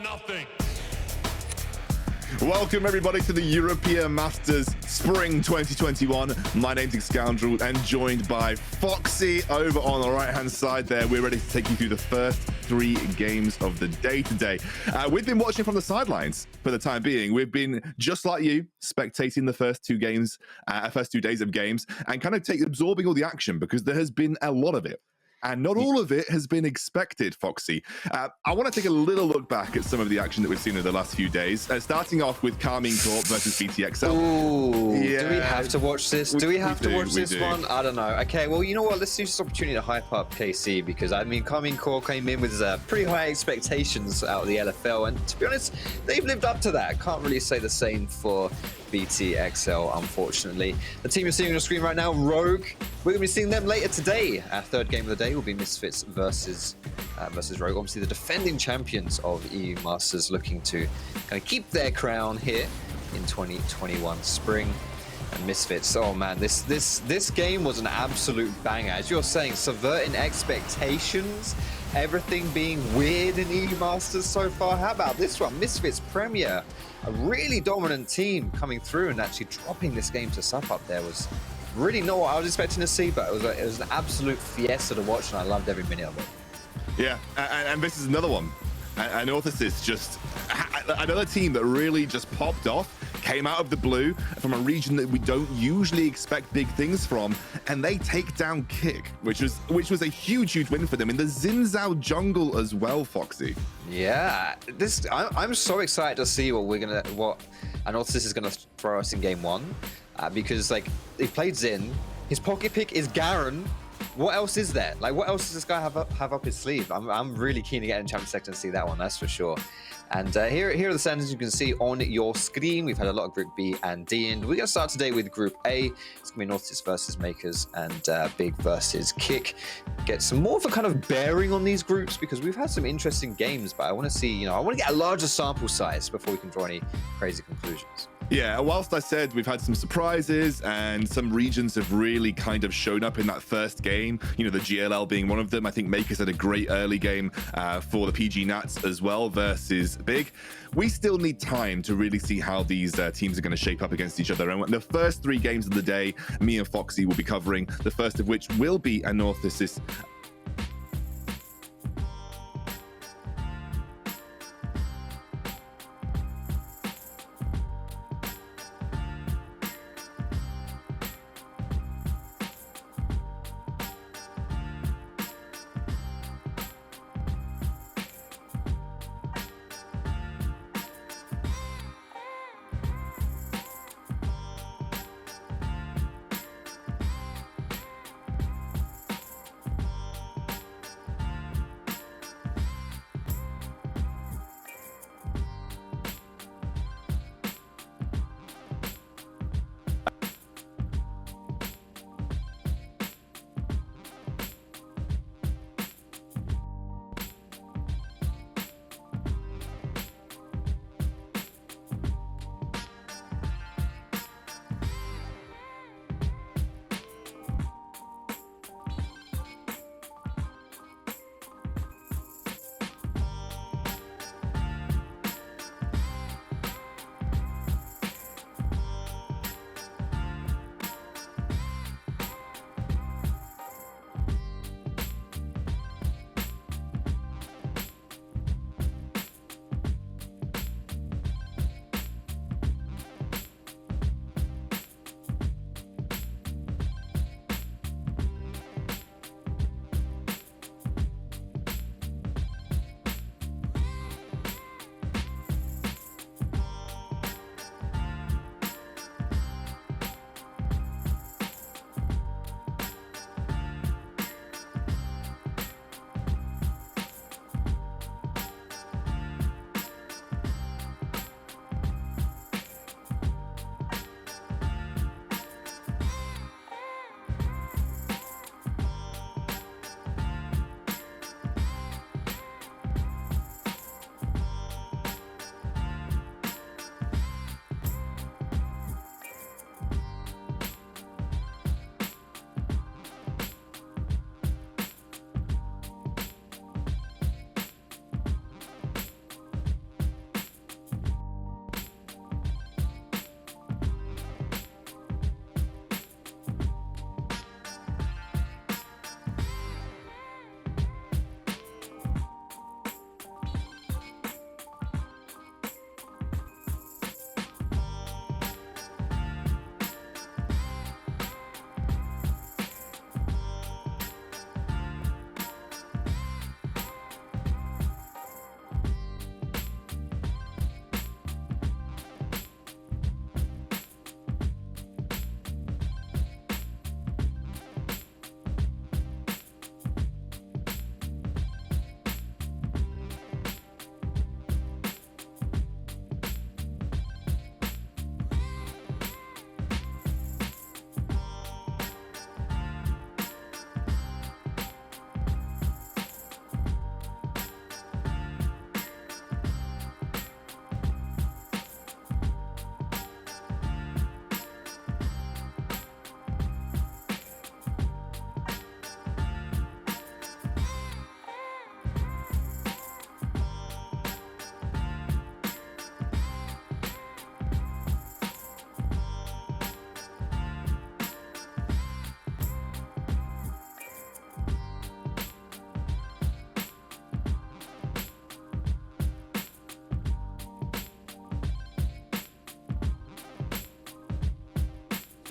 nothing. Welcome everybody to the European Masters Spring 2021. My name's Scoundrel and joined by Foxy over on the right hand side there. We're ready to take you through the first 3 games of the day today. We've been watching from the sidelines for the time being. We've been just like you, spectating the first 2 games, first 2 days of games, and kind of absorbing all the action because there has been a lot of it. And not all of it has been expected, Foxy. I want to take a little look back at some of the action that we've seen in the last few days. Starting off with Carmine Corp versus BTXL. Ooh, yeah. Do we have to watch this? Do we have to watch this do. one? I don't know. Okay, well, you know what? Let's use this opportunity to hype up KC because, I mean, Carmine Corp came in with pretty high expectations out of the LFL. And to be honest, they've lived up to that. Can't really say the same for BTXL, unfortunately. The team you're seeing on your screen right now, Rogue. We're going to be seeing them later today. Our third game of the day will be Misfits versus Rogue. Obviously, the defending champions of EU Masters looking to kind of keep their crown here in 2021 spring. And Misfits, oh man, this game was an absolute banger. As you're saying, subverting expectations, everything being weird in EU Masters so far. How about this one? Misfits Premier, a really dominant team coming through and actually dropping this game to sub up there was really not what I was expecting to see, but it was an absolute fiesta to watch, and I loved every minute of it. Yeah, and this is another one. Anorthosis, just another team that really just popped off, came out of the blue from a region that we don't usually expect big things from, and they take down Kick, which was a huge win for them in the Xin jungle as well, Foxy. Yeah, I'm so excited to see what Anorthosis is gonna throw us in game 1. Because like they played Xin, his pocket pick is Garen. What else is there? Like, what else does this guy have up his sleeve? I'm really keen to get in Champions Sector and see that one, that's for sure. And here are the standings you can see on your screen. We've had a lot of Group B and D, and we're gonna start today with Group A. It's gonna be Anorthosis versus Mkers and Big versus Kick. Get some more of a kind of bearing on these groups because we've had some interesting games, but I want to see, I want to get a larger sample size before we can draw any crazy conclusions. Yeah, whilst I said we've had some surprises and some regions have really kind of shown up in that first game, the GLL being one of them. I think Makers had a great early game for the PG Nats as well versus Big. We still need time to really see how these teams are going to shape up against each other. And the first 3 games of the day, me and Foxy will be covering, the first of which will be Anorthosis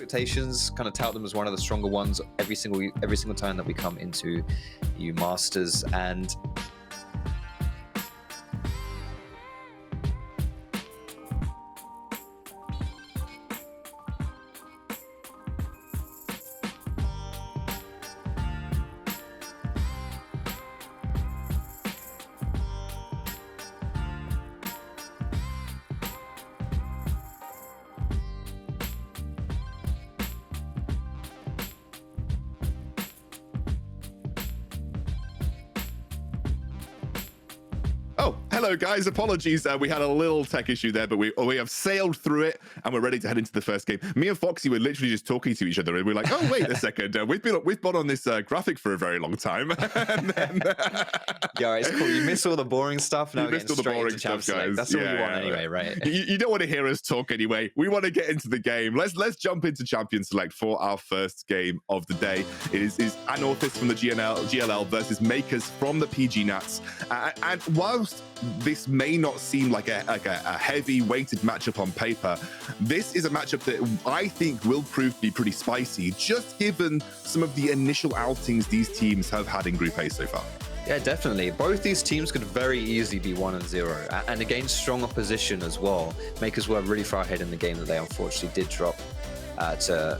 expectations, kind of tout them as one of the stronger ones every single time that we come into EU Masters. And Oh, hello guys, apologies. We had a little tech issue there, but we have sailed through it and we're ready to head into the first game. Me and Foxy were literally just talking to each other and we're like, oh, wait a second. We've been on this graphic for a very long time. And then, yeah, it's cool. You miss all the boring stuff. Now you missed all the boring stuff, guys. That's all you want anyway, right? You don't want to hear us talk anyway. We want to get into the game. Let's jump into Champion Select for our first game of the day. It is Anorthosis from the GLL versus Mkers from the PG Nats. And whilst this may not seem like a heavy weighted matchup on paper, this is a matchup that I think will prove to be pretty spicy, just given some of the initial outings these teams have had in Group A so far. Yeah, definitely. Both these teams could very easily be 1-0, and against strong opposition as well. Mkers were really far ahead in the game that they unfortunately did drop to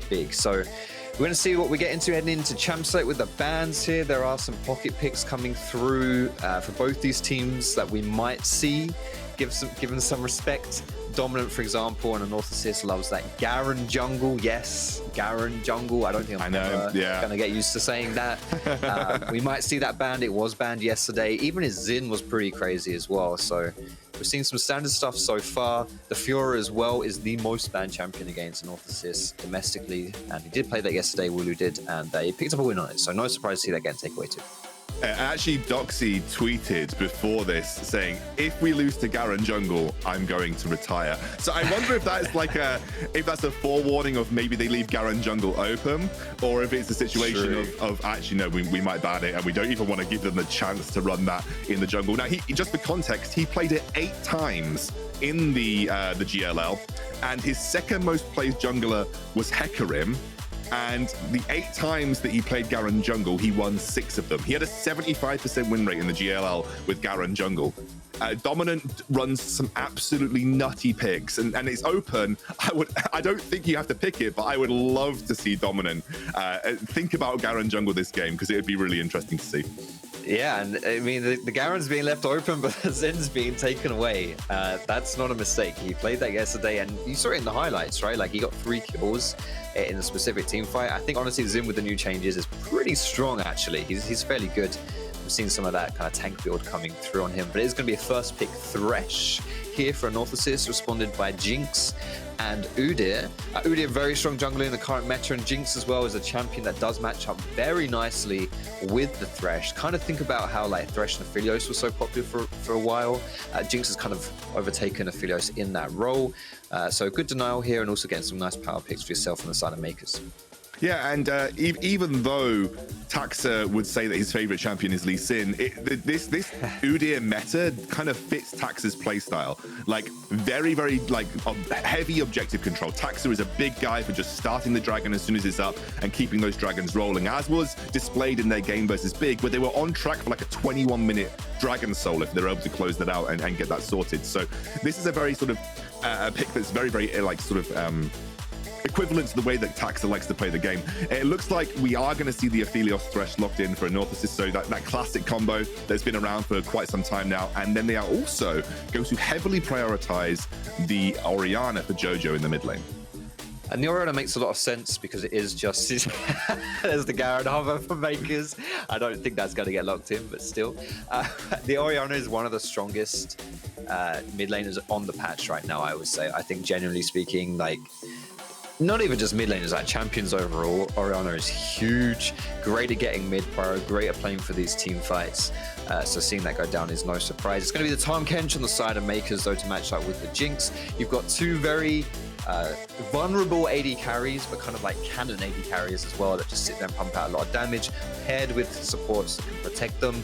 Big. So we're going to see what we get into heading into Champ Select with the bans here. There are some pocket picks coming through for both these teams that we might see, given some respect. Dominant, for example, and Anorthosis loves that Garen jungle. Yes, Garen jungle. I don't think I'm going to get used to saying that. We might see that banned. It was banned yesterday. Even his Xin was pretty crazy as well. So we're seeing some standard stuff so far. The FLICKR as well is the most banned champion against Anorthosis domestically. And he did play that yesterday, WouLou did, and he picked up a win on it. So no surprise to see that getting taken away too. Actually, Doxy tweeted before this saying, if we lose to Garen jungle, I'm going to retire. So I wonder if that's if that's a forewarning of maybe they leave Garen jungle open, or if it's a situation of actually, no, we might ban it and we don't even want to give them the chance to run that in the jungle. Now, just for context, he played it 8 times in the GLL, and his second most played jungler was Hecarim. And the 8 times that he played Garen jungle, he won 6 of them. He had a 75% win rate in the GLL with Garen jungle. Dominant runs some absolutely nutty picks, and it's open. I don't think you have to pick it, but I would love to see Dominant think about Garen jungle this game, because it would be really interesting to see. Yeah, and I mean, the Garen's being left open, but the Zin's being taken away. That's not a mistake. He played that yesterday, and you saw it in the highlights, right? Like, he got 3 kills in a specific team fight. I think, honestly, Zin with the new changes is pretty strong, actually. He's fairly good. We've seen some of that kind of tank build coming through on him, but it is going to be a first pick Thresh here for Anorthosis, responded by Jinx and Udyr. Udyr, very strong jungler in the current meta, and Jinx as well is a champion that does match up very nicely with the Thresh. Kind of think about how like Thresh and Aphelios were so popular for a while. Jinx has kind of overtaken Aphelios in that role. So good denial here, and also getting some nice power picks for yourself on the side of Mkers. Yeah, and even though Taxa would say that his favorite champion is Lee Sin, this Udyr meta kind of fits Taxa's playstyle. Like, very, very heavy objective control. Taxa is a big guy for just starting the dragon as soon as it's up and keeping those dragons rolling, as was displayed in their game versus Big, where they were on track for like a 21-minute dragon soul if they're able to close that out and get that sorted. So this is a very sort of a pick that's very, very equivalent to the way that Taxa likes to play the game. It looks like we are going to see the Aphelios Thresh locked in for Anorthosis, so that classic combo that's been around for quite some time now. And then they are also going to heavily prioritize the Orianna for Jojo in the mid lane. And the Orianna makes a lot of sense because it is just there's the Garen hover for Mkers. I don't think that's going to get locked in, but still. The Orianna is one of the strongest mid laners on the patch right now, I would say. I think, genuinely speaking, like, not even just mid laners, like champions overall, Orianna is huge, great at getting mid pro, great at playing for these team fights. So seeing that go down is no surprise. It's going to be the Tahm Kench on the side of Mkers, though, to match up with the Jinx. You've got 2 very vulnerable AD carries, but kind of like cannon AD carriers as well, that just sit there and pump out a lot of damage, paired with supports that can protect them.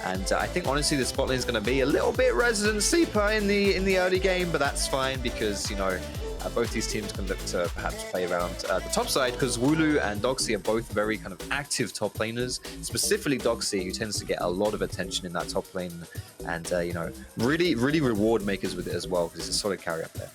And I think, honestly, the spot lane is going to be a little bit Resident Sleeper in the early game, but that's fine because, you know, both these teams can look to perhaps play around the top side, because WouLou and Doxy are both very kind of active top laners, specifically Doxy, who tends to get a lot of attention in that top lane, and you know, really reward Mkers with it as well, because it's a solid carry up there.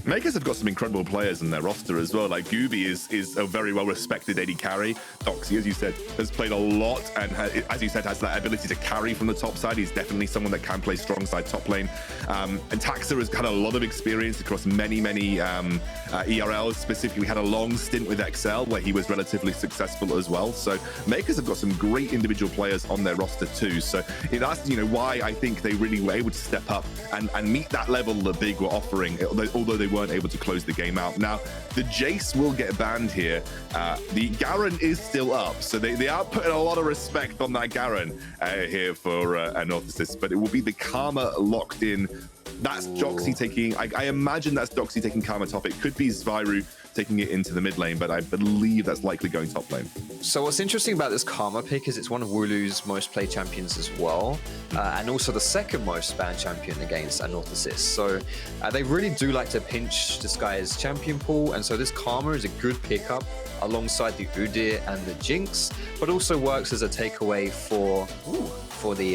Mkers have got some incredible players in their roster as well. Like Guubi is a very well-respected AD carry. Doxy, as you said, has played a lot and, as you said, has that ability to carry from the top side. He's definitely someone that can play strong side top lane. And Taxa has had a lot of experience across many ERLs. Specifically, had a long stint with XL where he was relatively successful as well. So Mkers have got some great individual players on their roster too. So that's why I think they really were able to step up and meet that level that Big were offering, although they weren't able to close the game out. Now, the Jace will get banned here. The Garen is still up, so they are putting a lot of respect on that Garen here for Anorthosis, but it will be the Karma locked in. That's Doxy taking, I imagine that's Doxy taking Karma top. It could be Zwyroo taking it into the mid lane, but I believe that's likely going top lane. So what's interesting about this Karma pick is it's one of WouLou's most played champions as well, and also the second most banned champion against Anorthosis. So they really do like to pinch this guy's champion pool, and so this Karma is a good pickup alongside the Udyr and the Jinx, but also works as a takeaway for the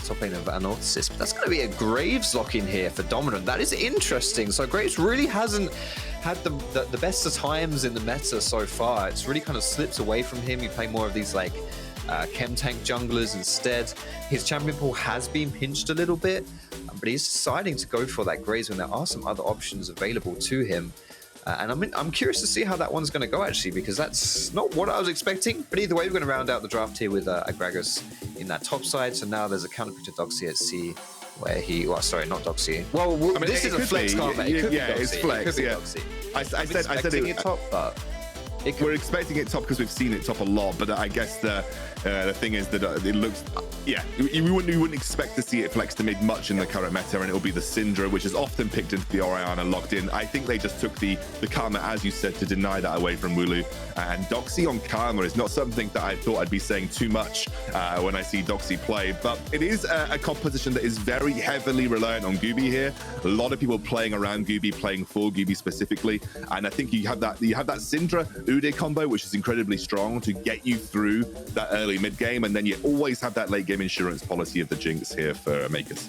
top lane of Anorthosis. But that's going to be a Graves lock-in here for Dominant. That is interesting. So Graves really hasn't had the best of times in the meta so far. It's really kind of slipped away from him. You play more of these like chem tank junglers instead. His champion pool has been pinched a little bit, but he's deciding to go for that Graves when there are some other options available to him. And I'm curious to see how that one's going to go, actually, because that's not what I was expecting. But either way, we're going to round out the draft here with a Gragas in that top side. So now there's a counterpick to Doxy at C, where he... Well, sorry, not Doxy. Well, I mean, this is a flex Karma. Yeah, it's flex, yeah. I said it top, but... We're expecting it top because we've seen it top a lot, but I guess the thing is that it looks, yeah, we wouldn't expect to see it flex to mid much in the current meta, and it'll be the Syndra, which is often picked into the Orianna locked in. I think they just took the Karma, as you said, to deny that away from WouLou. And Doxy on Karma is not something that I thought I'd be saying too much when I see Doxy play, but it is a composition that is very heavily reliant on Guubi here. A lot of people playing around Guubi, playing for Guubi specifically, and I think you have that Syndra Udyr combo, which is incredibly strong to get you through that early mid game, and then you always have that late game insurance policy of the Jinx here for Mkers.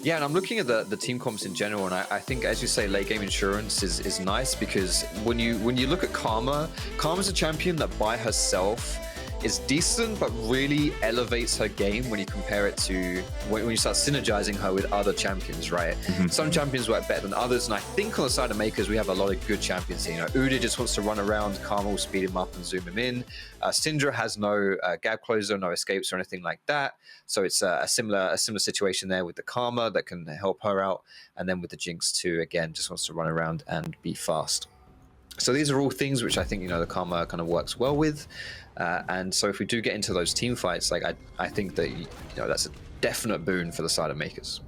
Yeah, and I'm looking at the team comps in general, and I think, as you say, late game insurance is nice, because when you look at Karma's a champion that by herself is decent, but really elevates her game when you compare it to when you start synergizing her with other champions, right? Some champions work better than others, and I think on the side of Mkers, we have a lot of good champions here. You know, Udyr just wants to run around, Karma will speed him up and zoom him in. Syndra has no gap closer, no escapes or anything like that, so it's a similar situation there with the Karma that can help her out, and then with the Jinx too, again, just wants to run around and be fast. So these are all things which I think, you know, the Karma kind of works well with. And so if we do get into those team fights, like I think that, you know, that's a definite boon for the side of Mkers.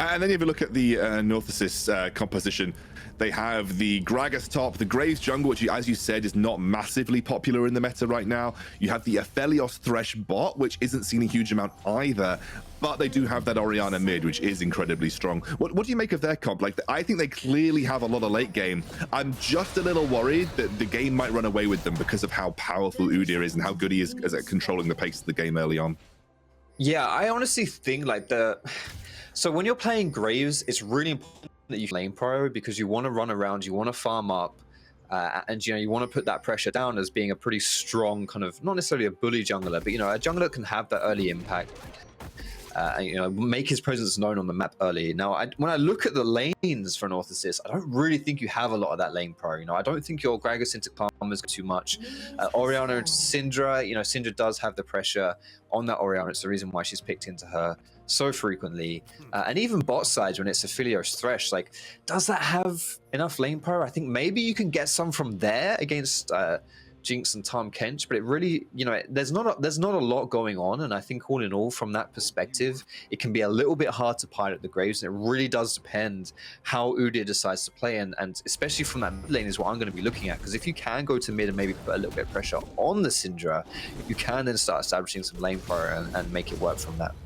And then if you look at the Anorthosis composition, they have the Gragas top, the Graves jungle, which, as you said, is not massively popular in the meta right now. You have the Aphelios Thresh bot, which isn't seen a huge amount either. But they do have that Orianna mid, which is incredibly strong. What do you make of their comp? Like, I think they clearly have a lot of late game. I'm just a little worried that the game might run away with them because of how powerful Udyr is and how good he is at controlling the pace of the game early on. Yeah, I honestly think like so when you're playing Graves, it's really important that you lane pro, because you want to run around, you want to farm up, and you know, you want to put that pressure down as being a pretty strong kind of, not necessarily a bully jungler, but you know, a jungler can have that early impact. You know, make his presence known on the map early. Now, when I look at the lanes for Anorthosis, I don't really think you have a lot of that lane pro. You know, I don't think your Gragas into Karma's too much. Orianna into Syndra, you know, Syndra does have the pressure on that Orianna. It's the reason why she's picked into her so frequently. And even bot sides, when it's Aphelios Thresh, like, does that have enough lane pro? I think maybe you can get some from there against Jinx and Tahm Kench, but it really, you know, there's not a lot going on, and I think all in all, from that perspective, it can be a little bit hard to pilot the Graves, and it really does depend how Udyr decides to play, and especially from that mid lane is what I'm going to be looking at, because if you can go to mid and maybe put a little bit of pressure on the Syndra, you can then start establishing some lane power and make it work from that.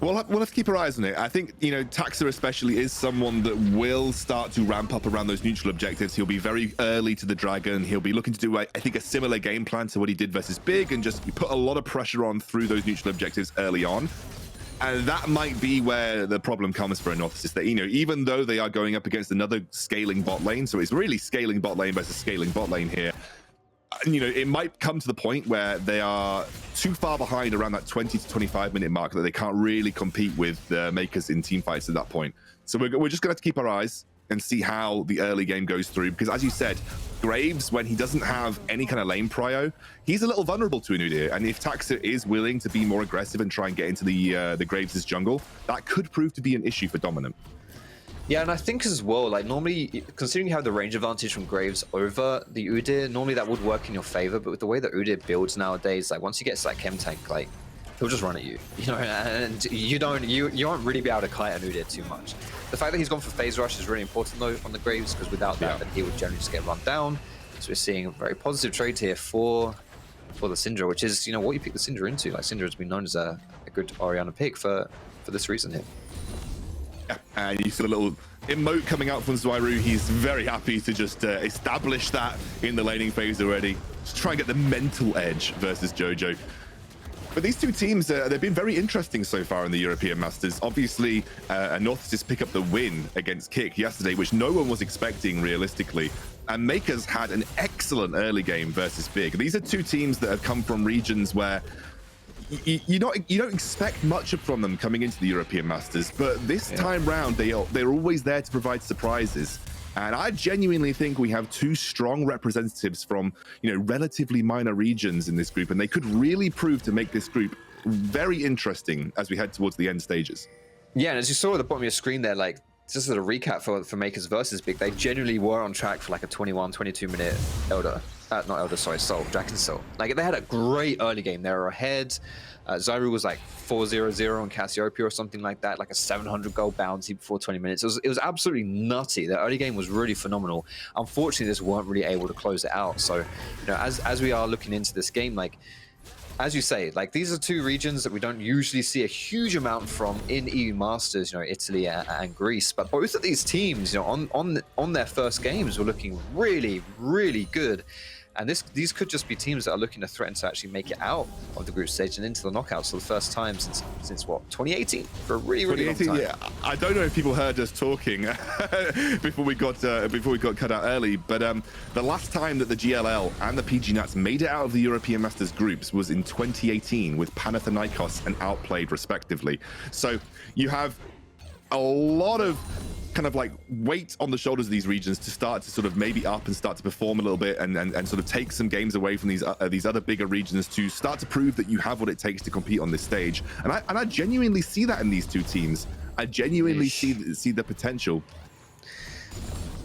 We'll have to keep our eyes on it. I think, you know, Taxa especially is someone that will start to ramp up around those neutral objectives. He'll be very early to the Dragon. He'll be looking to do, I think, a similar game plan to what he did versus Big and just put a lot of pressure on through those neutral objectives early on. And that might be where the problem comes for Anorthosis, that, you know, even though they are going up against another scaling bot lane, so it's really scaling bot lane versus scaling bot lane here, you know, it might come to the point where they are too far behind around that 20 to 25 minute mark that they can't really compete with the Makers in team fights at that point. So we're just going to have to keep our eyes and see how the early game goes through, because as you said, Graves, when he doesn't have any kind of lane prio, he's a little vulnerable to an Udyr, and if Taxa is willing to be more aggressive and try and get into the Graves' jungle, that could prove to be an issue for Dominant. Yeah, and I think as well, like normally, considering you have the range advantage from Graves over the Udyr, normally that would work in your favor, but with the way that Udyr builds nowadays, like once he gets that chem tank, like he'll just run at you, you know, and you won't really be able to kite an Udyr too much. The fact that he's gone for phase rush is really important though on the Graves, because without that, then he would generally just get run down. So we're seeing a very positive trade here for the Syndra, which is, you know, what you pick the Syndra into. Like Syndra has been known as a good Orianna pick for this reason here. Yeah, and you see a little emote coming out from Zwyroo. He's very happy to just establish that in the laning phase already. Just try and get the mental edge versus Jojo. But these two teams, they've been very interesting so far in the European Masters. Obviously, Anorthosis pick up the win against Kick yesterday, which no one was expecting realistically. And Makers had an excellent early game versus Big. These are two teams that have come from regions where you don't expect much from them coming into the European Masters, but this time round they're always there to provide surprises. And I genuinely think we have two strong representatives from, you know, relatively minor regions in this group, and they could really prove to make this group very interesting as we head towards the end stages. Yeah, and as you saw at the bottom of your screen there, like just as a recap for Makers versus Big, they genuinely were on track for like a 22 minute Soul, Dragon Soul. Like they had a great early game. They were ahead. Zwyroo was like 4-0-0 on Cassiopeia or something like that, like a 700 gold bounty before 20 minutes. It was absolutely nutty. The early game was really phenomenal. Unfortunately, this weren't really able to close it out. So, you know, as we are looking into this game, like, as you say, like these are two regions that we don't usually see a huge amount from in EU Masters, you know, Italy and Greece. But both of these teams, you know, on their first games were looking really, really good. And these could just be teams that are looking to threaten to actually make it out of the group stage and into the knockouts for the first time since what, 2018? For a really, really long time. Yeah, I don't know if people heard us talking before we got cut out early, but the last time that the GLL and the PG Nats made it out of the European Masters groups was in 2018 with Panathinaikos and Outplayed respectively. So you have a lot of kind of like weight on the shoulders of these regions to start to sort of maybe up and start to perform a little bit and sort of take some games away from these other bigger regions to start to prove that you have what it takes to compete on this stage. And I genuinely see that in these two teams. I genuinely see the potential.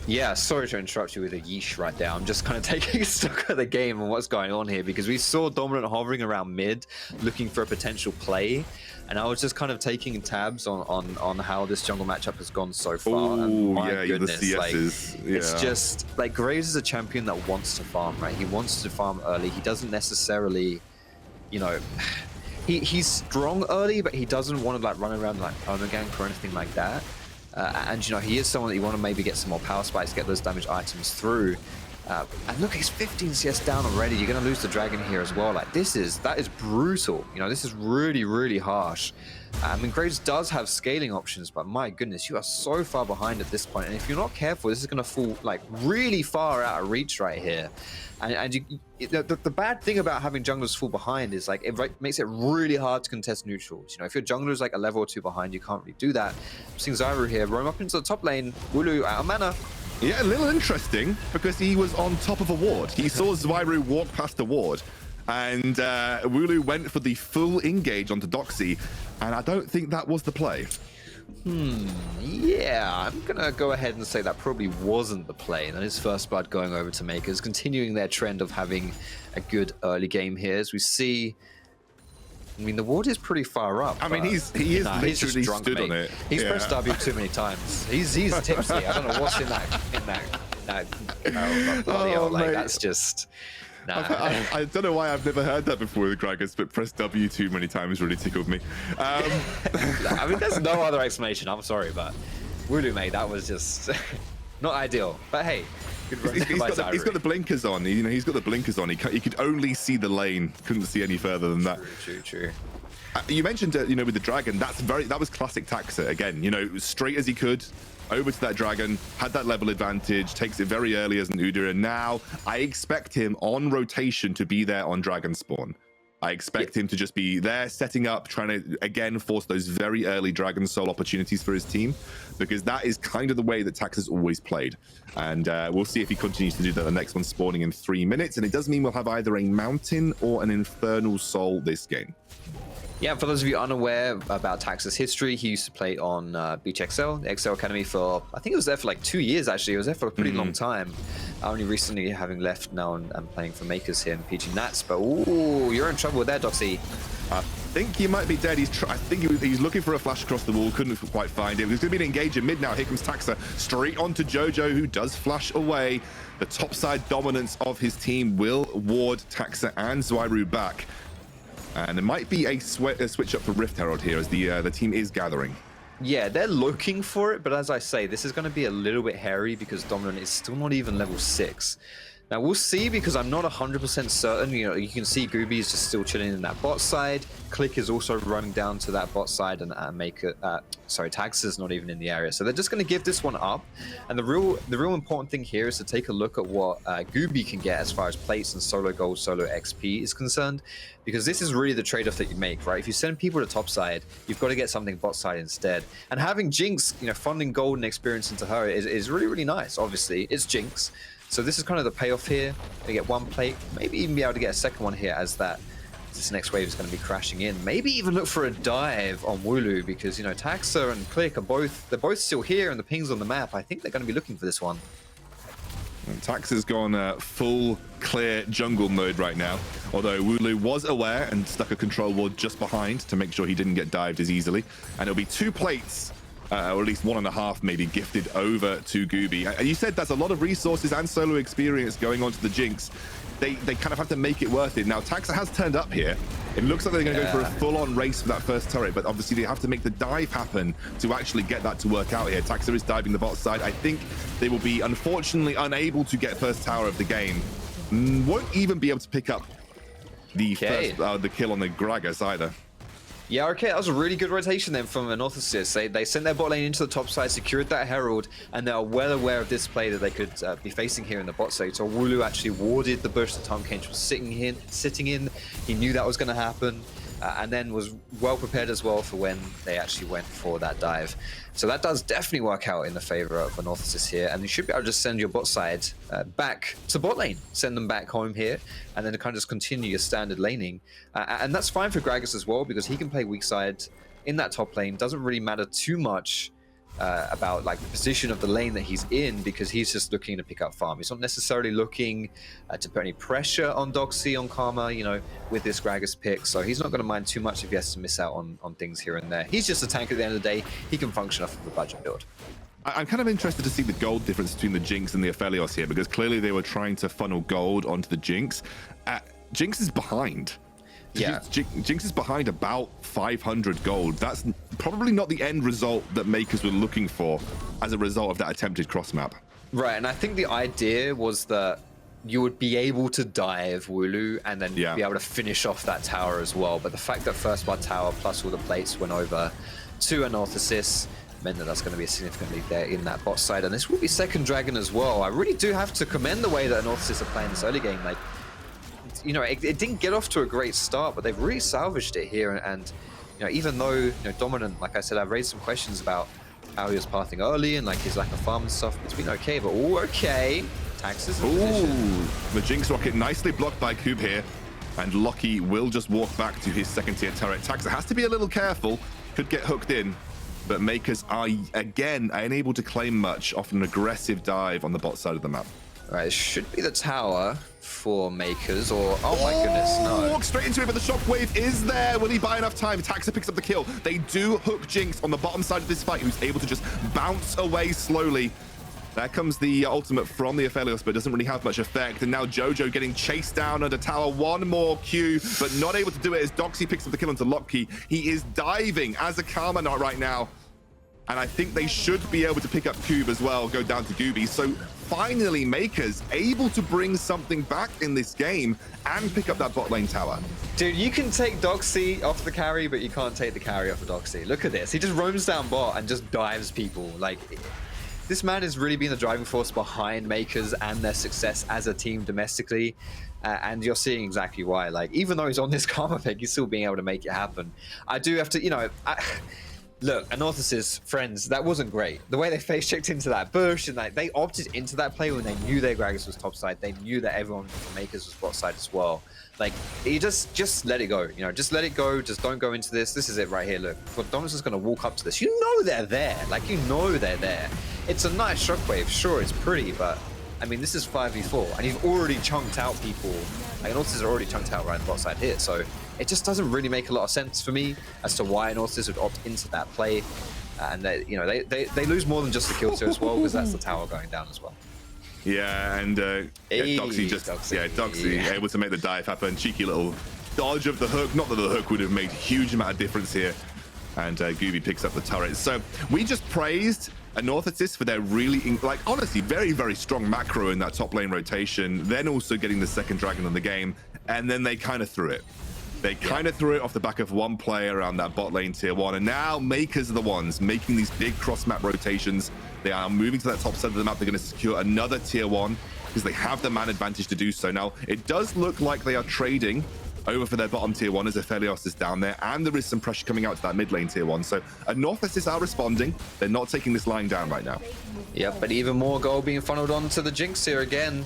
Yeah, sorry to interrupt you with a yeesh right there. I'm just kind of taking stock of the game and what's going on here, because we saw Dominant hovering around mid, looking for a potential play, and I was just kind of taking tabs on how this jungle matchup has gone so far. Oh, and my yeah, goodness, the like, CSs. Yeah. It's just like Graves is a champion that wants to farm, right? He wants to farm early. He doesn't necessarily, you know, he's strong early, but he doesn't want to like run around like permagank or anything like that. And you know, he is someone that you want to maybe get some more power spikes, get those damage items through. And look, he's 15 CS down already. You're going to lose the dragon here as well. Like that is brutal. You know, this is really, really harsh. I mean, Graves does have scaling options, but my goodness, you are so far behind at this point. And if you're not careful, this is going to fall like really far out of reach right here. And the bad thing about having junglers fall behind is like it makes it really hard to contest neutrals. You know, if your jungler is like a level or two behind, you can't really do that. I'm seeing Zwyroo here roam up into the top lane. WouLou out of mana. Yeah, a little interesting because he was on top of a ward. He saw Zwyroo walk past a ward, and WouLou went for the full engage onto Doxy, and I don't think that was the play. Yeah, I'm gonna go ahead and say that probably wasn't the play. That is first blood going over to Makers, continuing their trend of having a good early game here. As we see, I mean, the ward is pretty far up. I mean, he is literally drunk, stood on it. He's pressed W too many times. He's tipsy. I don't know what's in that. Bloody hell, like that's just. I don't know why I've never heard that before with Gragas, but press W too many times really tickled me. I mean, there's no other explanation. I'm sorry, but WouLou, mate, that was just not ideal. But hey, he's got the blinkers on. You know, he's got the blinkers on. He could only see the lane, couldn't see any further than that. True. You mentioned, you know, with the dragon, that was classic Taxa again. You know, straight as he could over to that dragon, had that level advantage, takes it very early as an Udyr, and now I expect him on rotation to be there on dragon spawn. I expect him to just be there setting up, trying to again force those very early dragon soul opportunities for his team, because that is kind of the way that Taxa's always played. And we'll see if he continues to do that. The next one spawning in 3 minutes, and it does mean we'll have either a mountain or an infernal soul this game. Yeah, for those of you unaware about Taxa's history, he used to play on Beach XL, the XL Academy for, I think it was there for like 2 years actually. It was there for a pretty long time. Only recently having left now and playing for Mkers here in PG Nats. But ooh, you're in trouble there, Doxy. I think he might be dead. I think he's looking for a flash across the wall, couldn't quite find it. There's going to be an engage in mid now. Here comes Taxa straight onto Jojo, who does flash away. The topside dominance of his team will ward Taxa and Zwyroo back. And it might be a switch up for Rift Herald here as the team is gathering. Yeah, they're looking for it, but as I say, this is going to be a little bit hairy because Dominant is still not even level 6. Now we'll see, because I'm not 100% certain. You know, you can see Guubi is just still chilling in that bot side. FLICKR is also running down to that bot side, and Taxa's not even in the area. So they're just going to give this one up. And the real important thing here is to take a look at what Guubi can get as far as plates and solo gold, solo XP is concerned, because this is really the trade-off that you make, right? If you send people to top side, you've got to get something bot side instead. And having Jinx, you know, funding gold and experience into her is really, really nice. Obviously, it's Jinx. So this is kind of the payoff here. They get one plate, maybe even be able to get a second one here as this next wave is going to be crashing in. Maybe even look for a dive on WouLou, because, you know, Taxa and FLICKR they're both still here, and the pings on the map, I think they're going to be looking for this one. Taxa's gone full clear jungle mode right now, although WouLou was aware and stuck a control ward just behind to make sure he didn't get dived as easily. And it'll be 2 plates, or at least 1.5 maybe, gifted over to Guubi. And you said that's a lot of resources and solo experience going on to the Jinx. They kind of have to make it worth it. Now, Taxa has turned up here. It looks like they're going to go for a full-on race for that first turret, but obviously they have to make the dive happen to actually get that to work out here. Taxa is diving the bot side. I think they will be, unfortunately, unable to get first tower of the game. Won't even be able to pick up the the kill on the Gragas either. Yeah, okay, that was a really good rotation then from Anorthosis. They sent their bot lane into the top side, secured that Herald, and they are well aware of this play that they could be facing here in the bot side. So WouLou actually warded the bush that Tahm Kench was sitting in. He knew that was going to happen, and then was well prepared as well for when they actually went for that dive. So that does definitely work out in the favor of Anorthosis here, and you should be able to just send your bot side back to bot lane, send them back home here, and then kind of just continue your standard laning. And that's fine for Gragas as well, because he can play weak side in that top lane. Doesn't really matter too much about like the position of the lane that he's in, because he's just looking to pick up farm. He's not necessarily looking to put any pressure on Doxy, on Karma, you know, with this Gragas pick. So he's not going to mind too much if he has to miss out on things here and there. He's just a tank at the end of the day. He can function off of the budget build. I'm kind of interested to see the gold difference between the Jinx and the Aphelios here, because clearly they were trying to funnel gold onto the Jinx. Jinx is behind. Yeah, Jinx is behind about 500 gold. That's probably not the end result that Mkers were looking for as a result of that attempted cross map. Right, and I think the idea was that you would be able to dive WouLou and then be able to finish off that tower as well. But the fact that first blood tower plus all the plates went over to Anorthosis meant that that's going to be a significant lead there in that bot side. And this will be second dragon as well. I really do have to commend the way that Anorthosis are playing this early game. Like, you know, it didn't get off to a great start, but they've really salvaged it here. And you know, even though, you know, Dominant, like I said, I've raised some questions about how he was pathing early and like his lack of farm and stuff. It's been okay, but okay. Taxes. Ooh, the Jinx rocket nicely blocked by Kub here, and LOCKIE will just walk back to his second tier turret. Taxa has to be a little careful, could get hooked in, but Mkers are again unable to claim much off an aggressive dive on the bot side of the map. All right, it should be the tower for Mkers, or oh my goodness, no. Walk straight into it, but the shockwave is there. Will he buy enough time? Taxa picks up the kill. They do hook Jinx on the bottom side of this fight, who's able to just bounce away slowly. There comes the ultimate from the Aphelios, but it doesn't really have much effect. And now Jojo getting chased down under tower. One more Q, but not able to do it as Doxy picks up the kill onto LOCKIE. He is diving as a Karma Knight right now. And I think they should be able to pick up Cube as well, go down to Guubi. So finally, Mkers able to bring something back in this game and pick up that bot lane tower. Dude, you can take Doxy off the carry, but you can't take the carry off of Doxy. Look at this. He just roams down bot and just dives people. Like, this man has really been the driving force behind Mkers and their success as a team domestically. And you're seeing exactly why. Like, even though he's on this Karma pick, he's still being able to make it happen. I do have to, you know... Look, Anorthosis, friends, that wasn't great. The way they face checked into that bush and like they opted into that play when they knew their Gragas was top side. They knew that everyone from Mkers was bot side as well. Like, you just let it go. You know, just let it go. Just don't go into this. This is it right here. Look, Dominus is going to walk up to this. You know they're there. Like, you know they're there. It's a nice shockwave. Sure, it's pretty, but I mean, this is 5v4, and you've already chunked out people. Like, Anorthosis are already chunked out right on the bot side here, so it just doesn't really make a lot of sense for me as to why Anorthosis would opt into that play. And they, you know, they lose more than just the kill too as well, because that's the tower going down as well. Yeah, and Doxy able to make the dive happen. Cheeky little dodge of the hook. Not that the hook would have made a huge amount of difference here. And Guubi picks up the turret. So we just praised Anorthosis for their really, like, honestly, very, very strong macro in that top lane rotation. Then also getting the second dragon in the game. And then they kind of threw it. They kind of threw it off the back of one play around that bot lane tier 1. And now Mkers are the ones making these big cross-map rotations. They are moving to that top side of the map. They're going to secure another tier 1 because they have the man advantage to do so. Now, it does look like they are trading over for their bottom tier 1 as Aphelios is down there. And there is some pressure coming out to that mid lane tier 1. So Anorthosis are responding. They're not taking this line down right now. Yep, but even more gold being funneled onto the Jinx here again.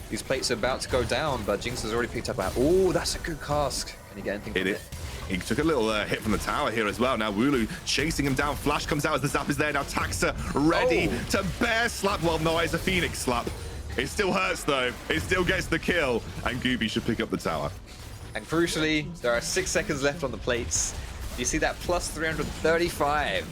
These plates are about to go down, but Jinx has already picked up a... Oh, that's a good cask. Can he get anything from it? He took a little hit from the tower here as well. Now WouLou chasing him down. Flash comes out as the zap is there. Now Taxa ready to bear slap. Well, no, it's a Phoenix slap. It still hurts though. It still gets the kill. And Guubi should pick up the tower. And crucially, there are 6 seconds left on the plates. You see that plus 335.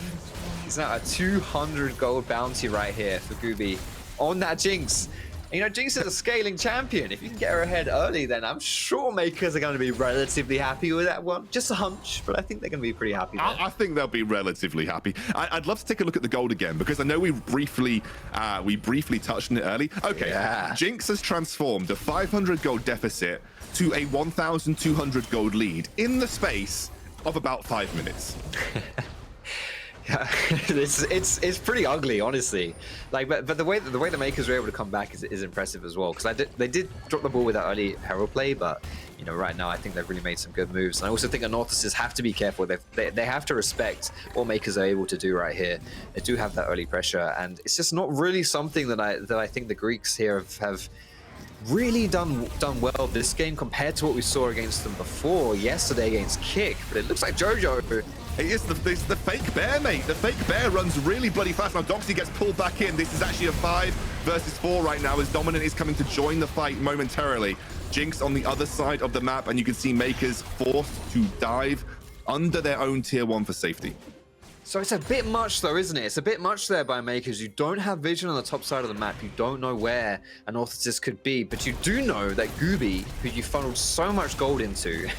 He's now a 200 gold bounty right here for Guubi on that Jinx. And, you know, Jinx is a scaling champion. If you can get her ahead early, then I'm sure Mkers are going to be relatively happy with that one. Just a hunch, but I think they're going to be pretty happy there. I think they'll be relatively happy. I'd love to take a look at the gold again, because I know we briefly touched on it early. Okay, Jinx has transformed a 500 gold deficit to a 1,200 gold lead in the space of about 5 minutes. It's pretty ugly, honestly. Like, but the way the Mkers were able to come back is impressive as well. Because they did drop the ball with that early Herald play, but you know, right now I think they've really made some good moves. And I also think Anorthosis have to be careful. They have to respect what Mkers are able to do right here. They do have that early pressure, and it's just not really something that I think the Greeks here have really done well this game compared to what we saw against them before yesterday against Kick. But it looks like Jojo. It's the fake bear, mate. The fake bear runs really bloody fast. Now Doxy gets pulled back in. This is actually a 5 versus 4 right now as Dominant is coming to join the fight momentarily. Jinx on the other side of the map, and you can see Mkers forced to dive under their own tier 1 for safety. So it's a bit much though, isn't it? It's a bit much there by Mkers. You don't have vision on the top side of the map. You don't know where Anorthosis could be, but you do know that Guubi, who you funneled so much gold into,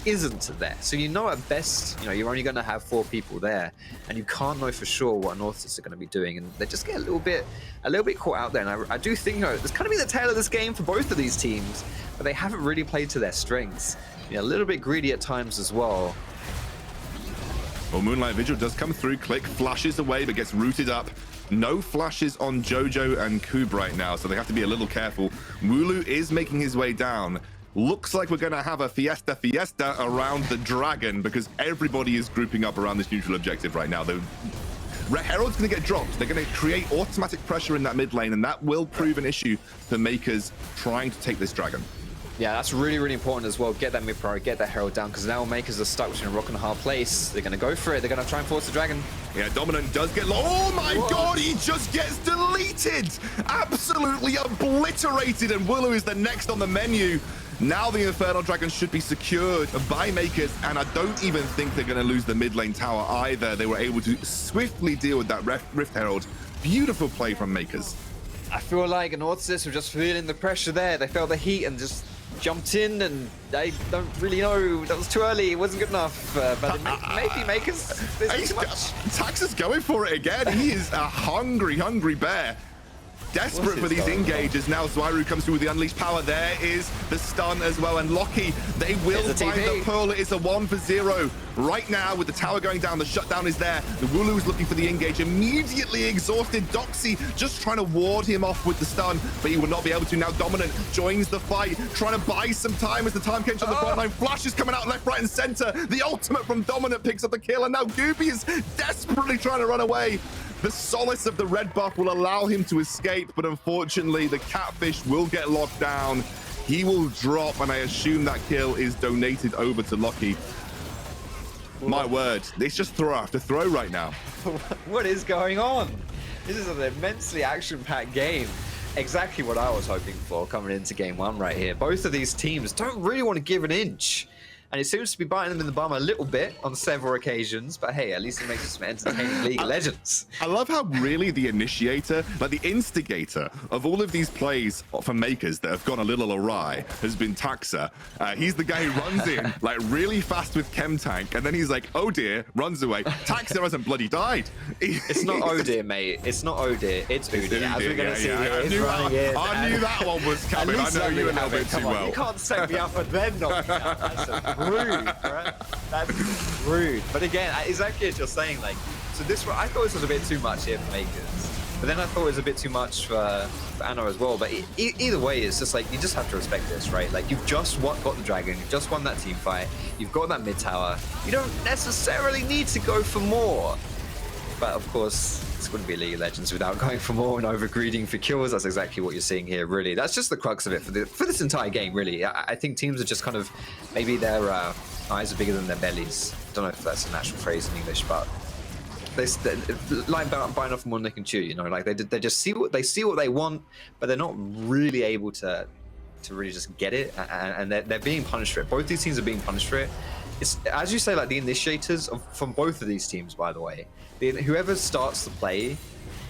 isn't there. So you know at best, you know, you're only going to have 4 people there, and you can't know for sure what Anorthosis are going to be doing, and they just get a little bit caught out there. And I do think, you know, there's kind of been the tail of this game for both of these teams, but they haven't really played to their strengths. You know, a little bit greedy at times as well. Well, Moonlight Vigil does come through. Click flashes away, but gets rooted up. No flashes on Jojo and Kub right now, so they have to be a little careful. WouLou is making his way down. Looks like we're going to have a fiesta around the dragon, because everybody is grouping up around this neutral objective right now. The Herald's going to get dropped. They're going to create automatic pressure in that mid lane, and that will prove an issue for Mkers trying to take this dragon. Yeah, that's really, really important as well. Get that mid priority, get that Herald down, because now Mkers are stuck between a rock and a hard place. They're going to go for it. They're going to try and force the dragon. Yeah, Dominant does get low. Oh my God, he just gets deleted. Absolutely obliterated, and WouLou is the next on the menu. Now the Infernal Dragon should be secured by Mkers, and I don't even think they're going to lose the mid lane tower either. They were able to swiftly deal with that Rift Herald. Beautiful play from Mkers. I feel like Anorthosis were just feeling the pressure there. They felt the heat and just jumped in, and they don't really know. That was too early. It wasn't good enough. But maybe Mkers. There's too much. Tax is going for it again. He is a hungry bear. Desperate for these engages. Now Zwyroo comes through with the unleashed power. There is the stun as well. And LOCKIE, they will find the pearl. It is a 1-for-0. Right now, with the tower going down, the shutdown is there. The WouLou is looking for the engage. Immediately exhausted. Doxy just trying to ward him off with the stun, but he will not be able to. Now Dominant joins the fight, trying to buy some time as the Tahm Kench on the front line. Flash is coming out left, right, and center. The ultimate from Dominant picks up the kill, and now Guubi is desperately trying to run away. The solace of the red buff will allow him to escape, but unfortunately, the catfish will get locked down. He will drop, and I assume that kill is donated over to LOCKIE. My word, it's just throw after throw right now. What is going on? This is an immensely action-packed game. Exactly what I was hoping for coming into game one right here. Both of these teams don't really want to give an inch. And it seems to be biting them in the bum a little bit on several occasions, but hey, at least it makes it some entertaining League of Legends. I love how really the initiator, like the instigator of all of these plays for Mkers that have gone a little awry has been Taxa. He's the guy who runs in like really fast with Chem Tank, and then he's like, oh dear, runs away. Taxa hasn't bloody died. It's not Udyr, mate. It's not Udyr. It's Udyr. As we're going to see here, I knew that one was coming. I know you a little bit too well. You can't set me up and then knock me out. That's rude, right? That's rude. But again, exactly as you're saying, like, so this, I thought this was a bit too much here for Mkers, but then I thought it was a bit too much for Anna as well. But either way, it's just like, you just have to respect this, right? Like, you've just got the dragon, you've just won that team fight, you've got that mid tower. You don't necessarily need to go for more. But of course, it's going to be League of Legends without going for more and over-greeding for kills. That's exactly what you're seeing here, really. That's just the crux of it for this entire game, really. I think teams are just kind of, maybe their eyes are bigger than their bellies. I don't know if that's a natural phrase in English, but they like biting off more than they can chew, you know? Like, they just see what they want, but they're not really able to really just get it, and they're being punished for it. Both these teams are being punished for it. It's, as you say, like the initiators from both of these teams, by the way, whoever starts the play,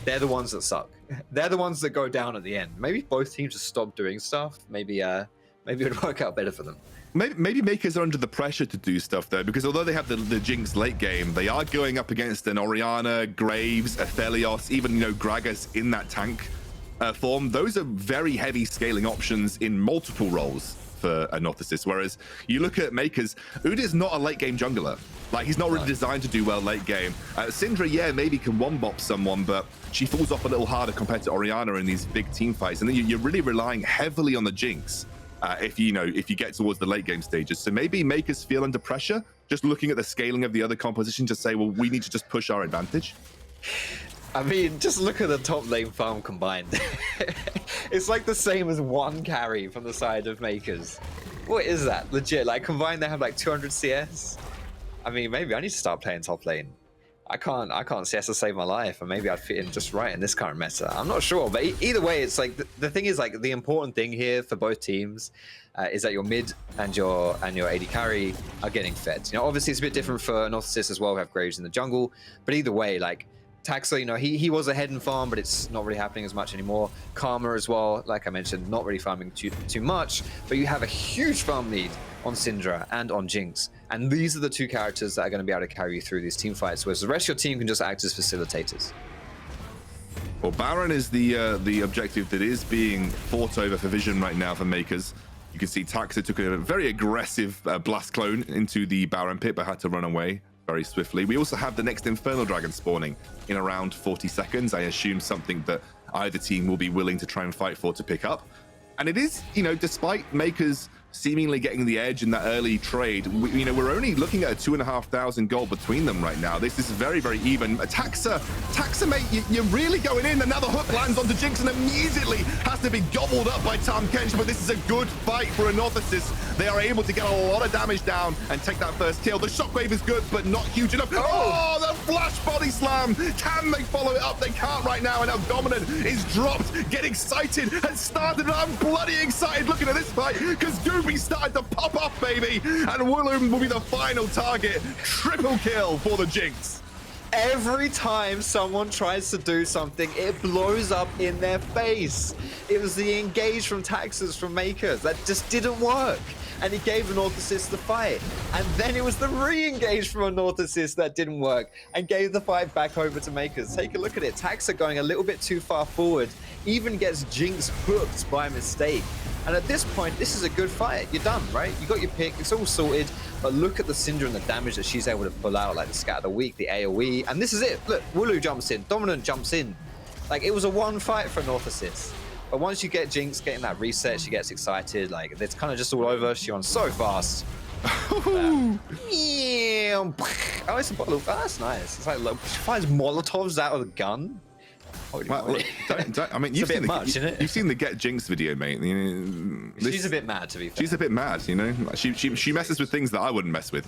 they're the ones that suck. They're the ones that go down at the end. Maybe both teams just stop doing stuff. Maybe it would work out better for them. Maybe Mkers are under the pressure to do stuff though, because although they have the Jinx late game, they are going up against an Orianna, Graves, Aphelios, even, you know, Gragas in that tank form. Those are very heavy scaling options in multiple roles for Anorthosis, whereas you look at Mkers, Udyr's not a late game jungler. Like, he's not really designed to do well late game. Syndra, yeah, maybe can one-bop someone, but she falls off a little harder compared to Orianna in these big team fights. And then you're really relying heavily on the Jinx if you get towards the late game stages. So maybe Mkers feel under pressure, just looking at the scaling of the other composition to say, well, we need to just push our advantage. I mean, just look at the top lane farm combined. It's like the same as one carry from the side of Mkers. What is that? Legit, like combined they have like 200 CS? I mean, maybe I need to start playing top lane. I can't CS to save my life, and maybe I'd fit in just right in this current meta. I'm not sure, but either way, it's like the thing is, like, the important thing here for both teams is that your mid and your AD carry are getting fed. You know, obviously it's a bit different for Anorthosis as well. We have Graves in the jungle, but either way, like, Taxa, you know, he was ahead in farm, but it's not really happening as much anymore. Karma as well, like I mentioned, not really farming too much, but you have a huge farm lead on Syndra and on Jinx. And these are the two characters that are going to be able to carry you through these team fights, whereas the rest of your team can just act as facilitators. Well, Baron is the objective that is being fought over for Vision right now for Mkers. You can see Taxa took a very aggressive blast clone into the Baron pit, but had to run away very swiftly. We also have the next Infernal Dragon spawning in around 40 seconds. I assume something that either team will be willing to try and fight for to pick up. And it is, you know, despite Mkers seemingly getting the edge in that early trade, we're only looking at a 2,500 gold between them right now. This is very, very even. Taxa, mate, you're really going in, and now the hook lands onto Jinx and immediately has to be gobbled up by Tahm Kench, but this is a good fight for Anorthosis. They are able to get a lot of damage down and take that first kill. The shockwave is good, but not huge enough. Oh, the flash body slam. Can they follow it up? They can't right now, and now Dominant is dropped. Get excited and started. I'm bloody excited looking at this fight, because Guubi started to pop off, baby, and WouLou will be the final target. Triple kill for the Jinx. Every time someone tries to do something, it blows up in their face. It was the engage from Taxes from Mkers that just didn't work. And he gave Anorthosis the fight. And then it was the re-engage from Anorthosis that didn't work and gave the fight back over to Mkers. Take a look at it. Taxa going a little bit too far forward, even gets Jinx hooked by mistake. And at this point, this is a good fight. You're done, right? You got your pick. It's all sorted. But look at the Syndra and the damage that she's able to pull out, like the Scatter the Weak, the AoE. And this is it. Look, WouLou jumps in. Dominant jumps in. Like, it was a one fight for Anorthosis. But once you get Jinx getting that reset, she gets excited. Like, it's kind of just all over. She runs so fast. Oh, it's a bottle. Oh, that's nice. It's like, look, she fires Molotovs out of the gun. Well, I mean, you've seen the Get Jinx video, mate. You know, she's a bit mad, to be fair. She's a bit mad, you know. She messes with things that I wouldn't mess with.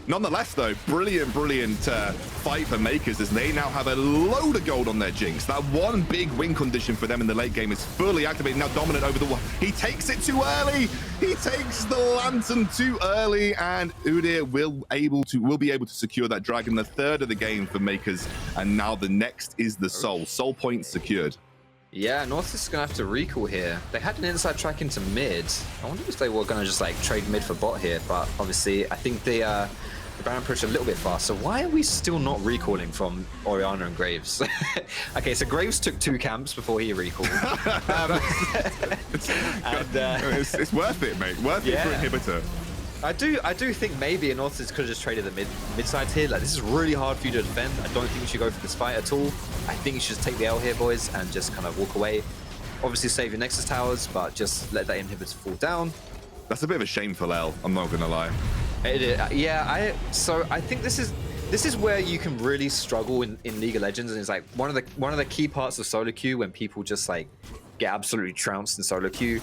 Nonetheless, though, brilliant fight for Mkers as they now have a load of gold on their Jinx. That one big win condition for them in the late game is fully activated. Now Dominant over the wall. He takes it too early. He takes the Lantern too early, and Udyr will be able to secure that dragon, the third of the game for Mkers. And now the next is the Soul. Soul point secured. Yeah, North is going to have to recall here. They had an inside track into mid. I wonder if they were going to just like trade mid for bot here, but obviously I think the Baron pushed a little bit fast. So why are we still not recalling from Orianna and Graves? Okay, so Graves took 2 camps before he recalled. It's worth it, mate. Worth it for inhibitor. I do think maybe Anorthosis could have just traded the mid side here. Like, this is really hard for you to defend. I don't think you should go for this fight at all. I think you should just take the L here, boys, and just kind of walk away. Obviously save your Nexus towers, but just let that inhibitor fall down. That's a bit of a shameful L, I'm not gonna lie. Yeah, so I think this is where you can really struggle in League of Legends, and it's like one of the key parts of solo queue when people just like get absolutely trounced in solo queue.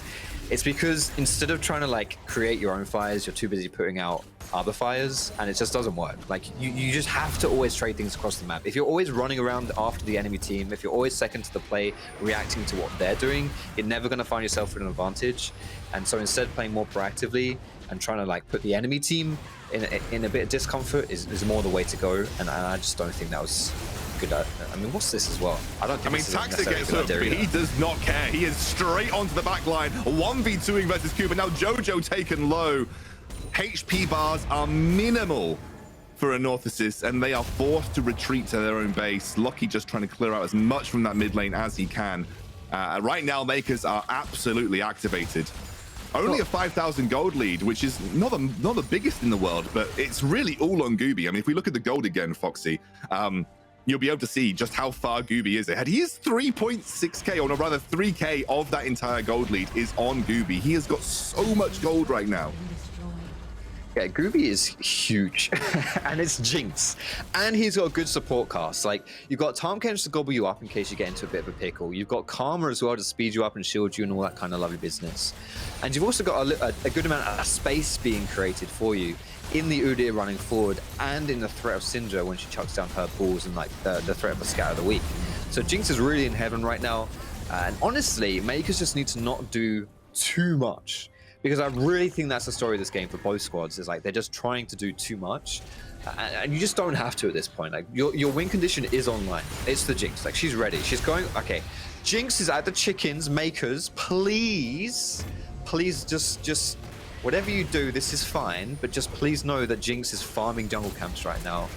It's because instead of trying to like create your own fires, you're too busy putting out other fires, and it just doesn't work. Like you just have to always trade things across the map. If you're always running around after the enemy team, if you're always second to the play, reacting to what they're doing, you're never going to find yourself with an advantage. And so instead, playing more proactively and trying to like put the enemy team in a bit of discomfort is more the way to go. And I just don't think that was good. I mean, what's this as well? I don't think. I mean, Taxa gets hooked, but he does not care. He is straight onto the back line. 1v2ing versus kubYD. Now Jojo taken low. HP bars are minimal for Anorthosis, and they are forced to retreat to their own base. LOCKIE just trying to clear out as much from that mid lane as he can. Right now, Mkers are absolutely activated. Only a 5,000 gold lead, which is not the biggest in the world, but it's really all on Guubi. I mean, if we look at the gold again, Foxy, you'll be able to see just how far Guubi is ahead. He is 3.6k, or rather 3k of that entire gold lead is on Guubi. He has got so much gold right now. Yeah, Guubi is huge, and it's Jinx, and he's got a good support cast. Like, you've got Tahm Kench to gobble you up in case you get into a bit of a pickle. You've got Karma as well to speed you up and shield you and all that kind of lovely business. And you've also got a good amount of space being created for you in the Udyr running forward and in the threat of Syndra when she chucks down her balls and like the threat of the Scatter of the Weak. So Jinx is really in heaven right now, and honestly, Mkers just need to not do too much. Because I really think that's the story of this game for both squads, is like they're just trying to do too much, and you just don't have to at this point. Like your win condition is online. It's the Jinx. Like, she's ready. She's going. Okay, Jinx is at the chickens. Mkers, please just whatever you do, this is fine. But just please know that Jinx is farming jungle camps right now.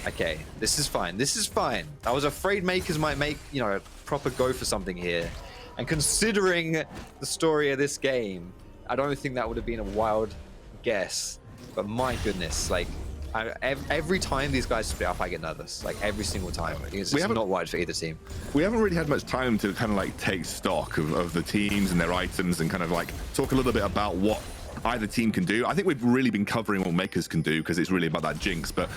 Okay, this is fine. This is fine. I was afraid Mkers might make a proper go for something here, and considering the story of this game, I don't think that would have been a wild guess, but my goodness, like every time these guys split up, I get nervous. Like every single time, it's just not wide for either team. We haven't really had much time to kind of like take stock of the teams and their items and kind of like talk a little bit about what either team can do. I think we've really been covering what Mkers can do because it's really about that Jinx, but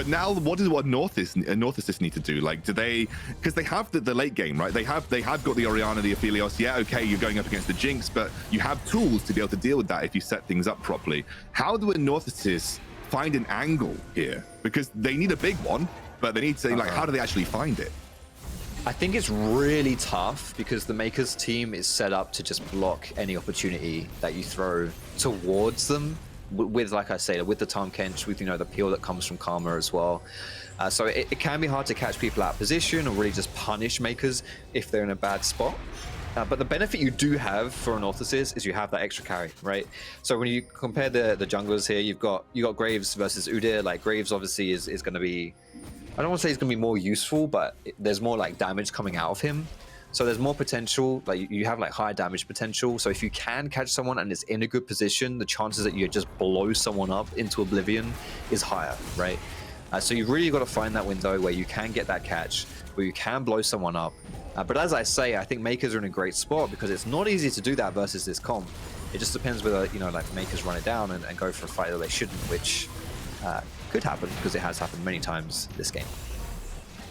now what Anorthosis need to do? Like, do they, because they have the late game, right? They have got the Orianna, the Aphelios. Yeah, okay, you're going up against the Jinx, but you have tools to be able to deal with that if you set things up properly. How do Anorthosis find an angle here? Because they need a big one, but they need to like, how do they actually find it? I think it's really tough because the Mkers team is set up to just block any opportunity that you throw towards them. with, like I say, with the Tahm Kench, with, you know, the peel that comes from Karma as well. So it can be hard to catch people out of position or really just punish Mkers if they're in a bad spot. But the benefit you do have for Anorthosis is you have that extra carry, right? So when you compare the junglers here, you got Graves versus Udyr. Like, Graves obviously is going to be, I don't want to say he's going to be more useful, but there's more like damage coming out of him. So there's more potential, like you have like high damage potential. So if you can catch someone and it's in a good position, the chances that you just blow someone up into oblivion is higher, right? So you've really got to find that window where you can get that catch, where you can blow someone up. But as I say, I think Mkers are in a great spot because it's not easy to do that versus this comp. It just depends whether, you know, like Mkers run it down and go for a fight that they shouldn't, which could happen because it has happened many times this game.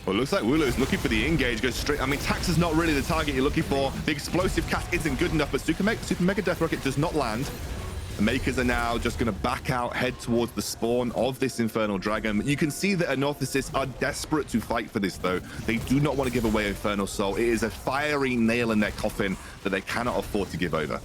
Well, it looks like WouLou is looking for the engage, goes straight. I mean, Tax is not really the target you're looking for. The explosive cast isn't good enough, but Super Mega Death Rocket does not land. The Mkers are now just going to back out, head towards the spawn of this Infernal Dragon. You can see that Anorthosis are desperate to fight for this, though. They do not want to give away Infernal Soul. It is a fiery nail in their coffin that they cannot afford to give over.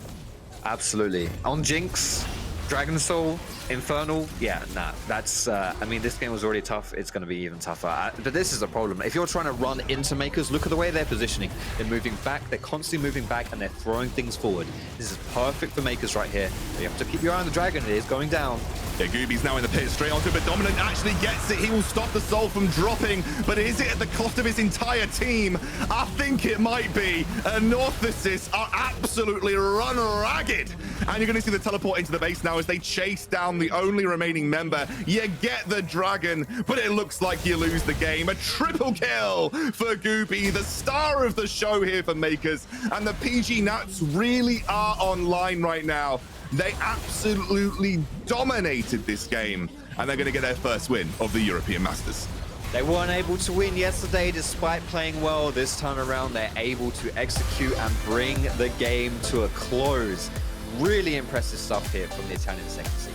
Absolutely. On Jinx, Dragon Soul, Infernal, yeah, nah, that's, I mean, this game was already tough. It's going to be even tougher. But this is a problem. If you're trying to run into Mkers, look at the way they're positioning. They're moving back, they're constantly moving back, and they're throwing things forward. This is perfect for Mkers right here. But you have to keep your eye on the dragon. It is going down. Yeah, Guubi's now in the pit, straight onto it, but Dominant actually gets it. He will stop the soul from dropping, but is it at the cost of his entire team? I think it might be. Anorthosis are absolutely run ragged. And you're going to see the teleport into the base now as they chase down the only remaining member. You get the dragon, but it looks like you lose the game. A triple kill for Guubi, the star of the show here for Mkers. And the PG Nats really are online right now. They absolutely dominated this game, and they're going to get their first win of the European Masters. They weren't able to win yesterday despite playing well. This time around, they're able to execute and bring the game to a close. Really impressive stuff here from the Italian second seed.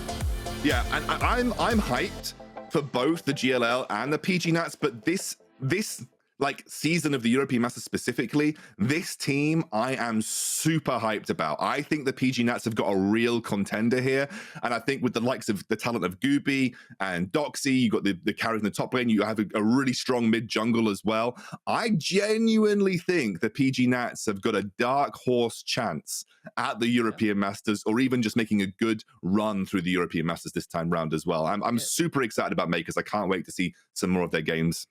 Yeah, and I'm hyped for both the GLL and the PG Nats, but this like season of the European Masters specifically, this team I am super hyped about. I think the PG Nats have got a real contender here, and I think with the likes of the talent of Guubi and Doxy, you got the carry in the top lane, you have a really strong mid jungle as well. I genuinely think the PG Nats have got a dark horse chance at the European Masters, or even just making a good run through the European Masters this time round as well. I'm super excited about Mkers. I can't wait to see some more of their games.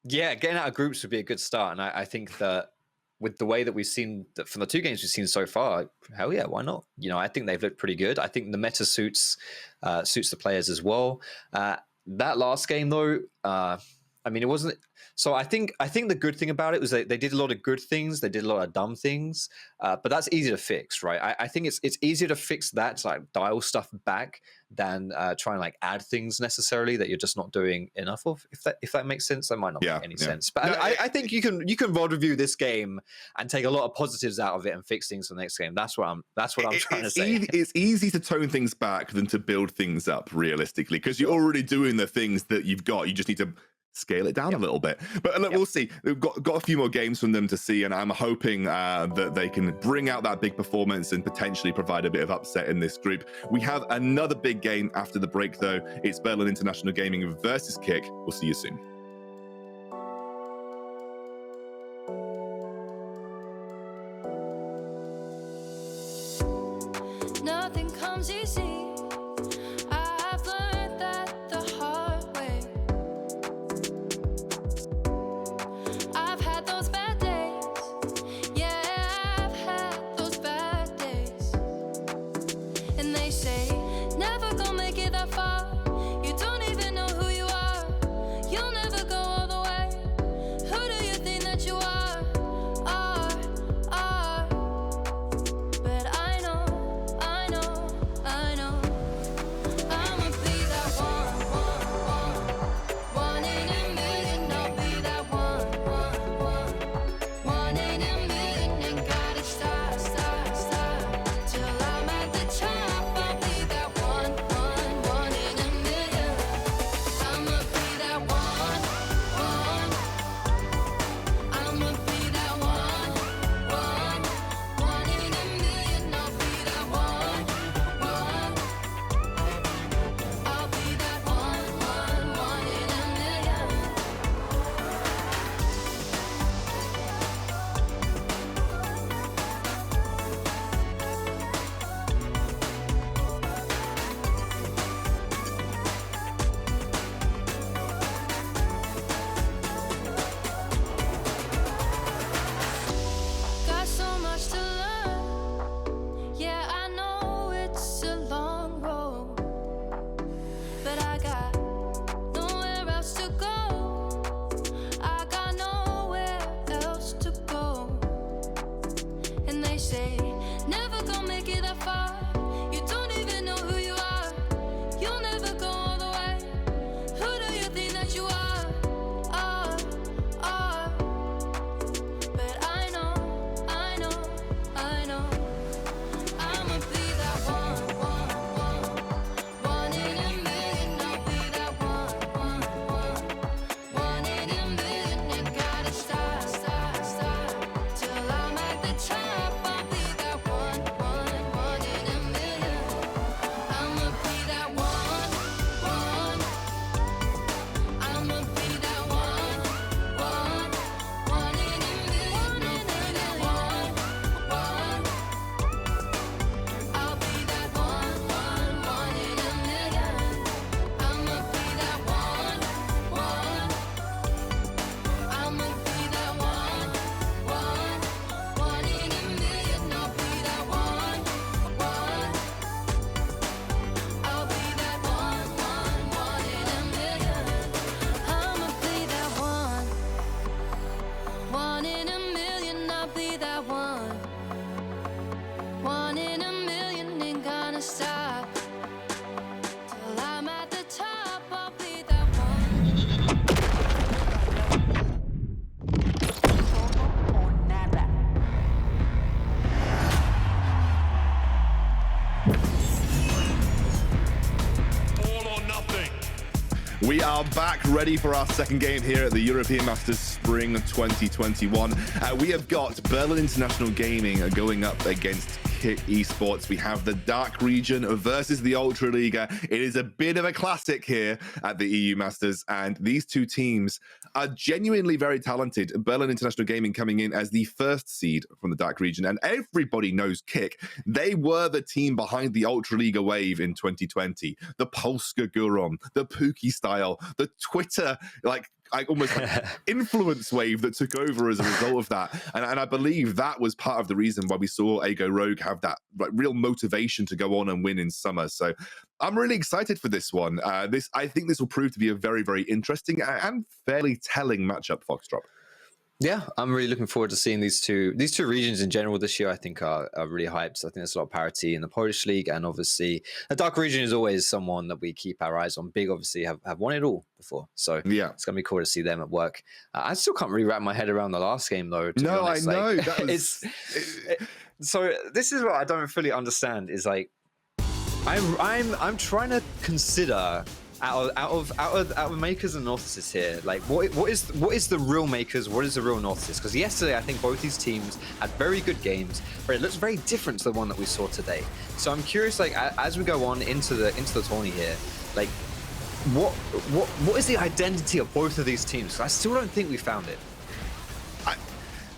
Yeah, getting out of groups would be a good start. And I think that with the way that we've seen, that from the two games we've seen so far, hell yeah, why not? You know, I think they've looked pretty good. I think the meta suits the players as well. That last game, though, I mean, it wasn't... So I think the good thing about it was they did a lot of good things, they did a lot of dumb things, but that's easy to fix, right? I think it's easier to fix that, to like dial stuff back, than try and like add things necessarily that you're just not doing enough of. If that makes sense, that might not make any sense. But no, I think you can rod review this game and take a lot of positives out of it and fix things for the next game. That's what I'm trying to say. It's easy to tone things back than to build things up realistically, because you're already doing the things that you've got. You just need to scale it down a little bit. But look, we'll see. We've got a few more games from them to see, and I'm hoping that they can bring out that big performance and potentially provide a bit of upset in this group. We have another big game after the break, though. It's Berlin International Gaming versus Kick. We'll see you soon. Nothing comes easy. I've learned that the hard way. I've had those bad days. Yeah, I've had those bad days. And they say, never gonna make it that far. You don't even know who you are. You'll never go all the way. Who do you think that you are? But I know are back ready for our second game here at the European Masters Spring 2021. We have got Berlin International Gaming going up against Esports. We have the Dark region versus the Ultra Liga. It is a bit of a classic here at the EU Masters, and these two teams are genuinely very talented. Berlin International Gaming coming in as the first seed from the Dark region, and everybody knows Kick. They were the team behind the Ultra Liga wave in 2020. The Polska Guron, the Pookie style, the Twitter, almost influence wave that took over as a result of that. And I believe that was part of the reason why we saw Ago Rogue have that real motivation to go on and win in summer. So I'm really excited for this one. I think this will prove to be a very, very interesting and fairly telling matchup, Foxdrop. Yeah, I'm really looking forward to seeing these two regions in general this year. I think are really hyped. I think there's a lot of parity in the Polish league, and obviously the Dark region is always someone that we keep our eyes on. Big obviously have won it all before, so yeah, it's gonna be cool to see them at work. I still can't really wrap my head around the last game though. No, I know. That was... So this is what I don't fully understand. Is like I'm trying to consider. Out of Mkers and Anorthosis here, like what is the real Mkers? What is the real Anorthosis? Because yesterday I think both these teams had very good games, but it looks very different to the one that we saw today. So I'm curious, like as we go on into the tourney here, like what is the identity of both of these teams? 'Cause I still don't think we found it.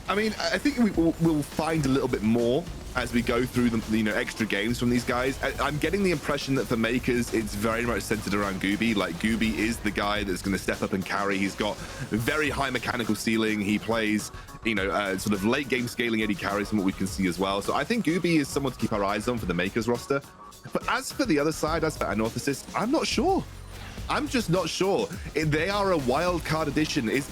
I mean, I think we'll find a little bit more as we go through the extra games from these guys. I'm getting the impression that for Mkers, it's very much centered around Guubi. Like Guubi is the guy that's going to step up and carry. He's got very high mechanical ceiling. He plays, sort of late game scaling AD carries from what we can see as well. So I think Guubi is someone to keep our eyes on for the Mkers roster. But as for the other side, as for Anorthosis, I'm not sure. I'm just not sure. They are a wild card addition. Is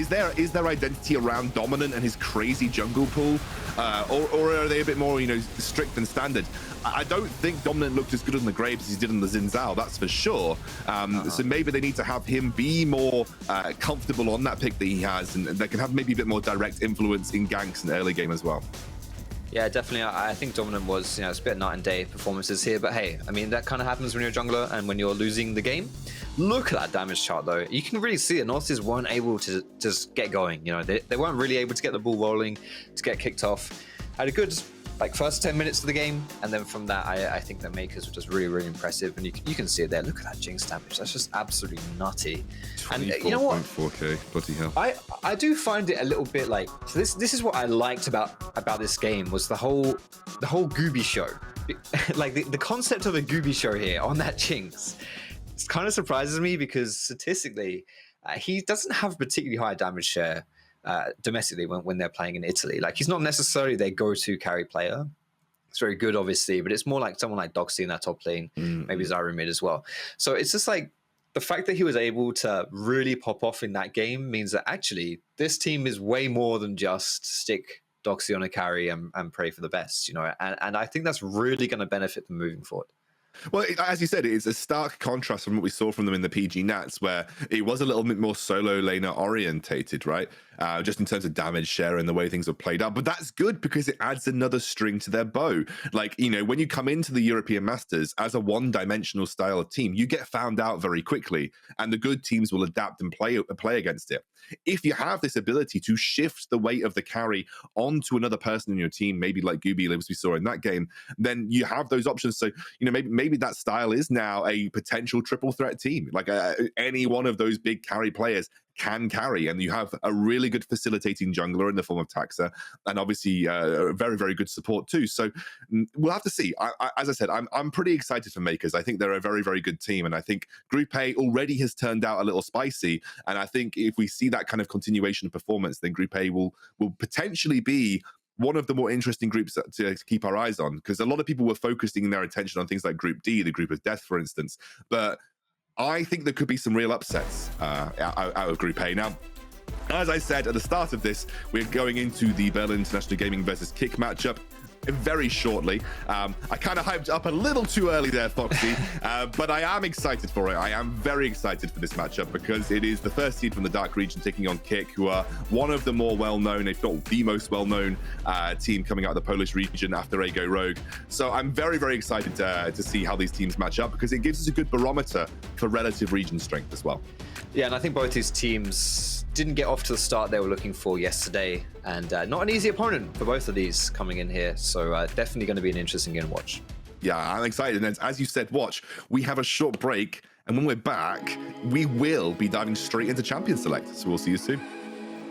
their identity around Dominant and his crazy jungle pool, or are they a bit more strict and standard? I don't think Dominant looked as good on the Graves as he did on the Xin Zhao, that's for sure. So maybe they need to have him be more comfortable on that pick that he has, and they can have maybe a bit more direct influence in ganks and early game as well. Yeah, definitely. I think Dominant was, it's a bit night and day performances here, but hey, I mean, that kind of happens when you're a jungler and when you're losing the game. Look at that damage chart, though. You can really see that Anorthosis weren't able to just get going. They weren't really able to get the ball rolling, to get kicked off. Had a good, first 10 minutes of the game, and then from that, I think that Mkers were just really, really impressive, and you can see it there. Look at that Jinx damage. That's just absolutely nutty. And you know what? 4K, bloody hell. I do find it a little bit like, so this is what I liked about this game, was the whole Guubi show. Like the concept of a Guubi show here on that Jinx. It kind of surprises me because statistically, he doesn't have particularly high damage share domestically when they're playing in Italy. Like, he's not necessarily their go-to carry player. It's very good, obviously, but it's more like someone like Doxy in that top lane, maybe Zwyroo mid as well. So it's just like the fact that he was able to really pop off in that game means that actually this team is way more than just stick Doxy on a carry and pray for the best, and I think that's really going to benefit them moving forward. Well, as you said, it's a stark contrast from what we saw from them in the PG Nats, where it was a little bit more solo laner orientated, right? Just in terms of damage share and the way things are played out. But that's good because it adds another string to their bow. Like, when you come into the European Masters as a one-dimensional style of team, you get found out very quickly, and the good teams will adapt and play against it. If you have this ability to shift the weight of the carry onto another person in your team, maybe like Guubi, as we saw in that game, then you have those options. So, maybe that style is now a potential triple threat team. Like any one of those big carry players can carry, and you have a really good facilitating jungler in the form of Taxa, and obviously a very, very good support too. So we'll have to see. As I said, I'm pretty excited for Mkers. I think they're a very, very good team, and I think Group A already has turned out a little spicy, and I think if we see that kind of continuation of performance, then Group A will potentially be one of the more interesting groups to keep our eyes on, because a lot of people were focusing their attention on things like Group D, the Group of Death, for instance, but I think there could be some real upsets out of Group A. Now, as I said at the start of this, we're going into the Berlin International Gaming versus Kick matchup. very shortly. I kind of hyped up a little too early there, Foxy, but I am excited for it. I am very excited for this matchup because it is the first seed from the Dark region taking on Kick, who are one of the more well-known, if not the most well-known team coming out of the Polish region after they go rogue. So I'm very, very excited to see how these teams match up because it gives us a good barometer for relative region strength as well. Yeah, and I think both these teams didn't get off to the start they were looking for yesterday, and not an easy opponent for both of these coming in here. So definitely going to be an interesting game to watch. Yeah, I'm excited. And as you said, watch, we have a short break. And when we're back, we will be diving straight into Champion Select. So we'll see you soon.